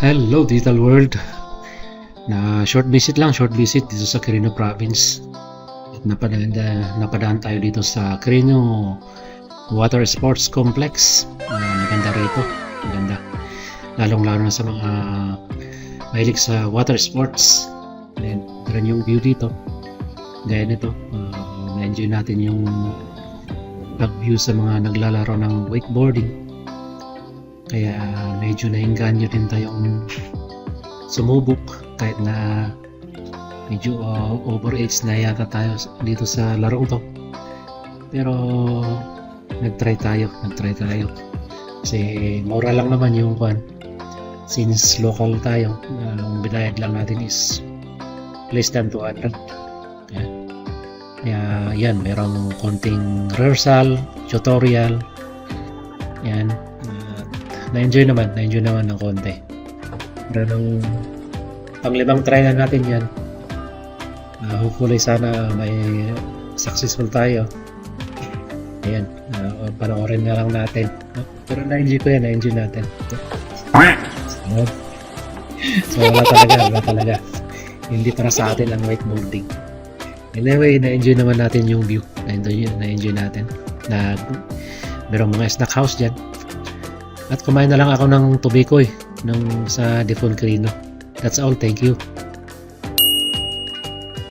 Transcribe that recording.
Hello Digital World. Short visit dito sa Quirino Province. At napadaan tayo dito sa Quirino Water Sports Complex. Maganda rito, maganda. Lalong-lalo na sa mga mahilig sa water sports. Meron yung view dito. Gaya nito, na-enjoy natin yung pag-view sa mga naglalaro ng wakeboarding. Kaya medyo nainganyo din tayong sumubok kahit na medyo overage na yata tayo dito sa larong to. Pero nagtry tayo kasi mura lang naman yung kwan. Since local tayo, ang binayad lang natin is less than 200. Kaya yan, merong konting rehearsal, tutorial. Yan. Na-enjoy naman ng konti. Pero nung pang-limang try na natin yan, hopefully sana may successful tayo. Ayan, panoorin na lang natin. Pero na-enjoy ko yan, na-enjoy natin. So wala talaga. Hindi para sa atin ang wakeboarding. Anyway, na-enjoy naman natin yung view. Na-enjoy natin. Merong mga snack house dyan. At kumain na lang ako ng tubikoy sa Difon Quirino. That's all, thank you.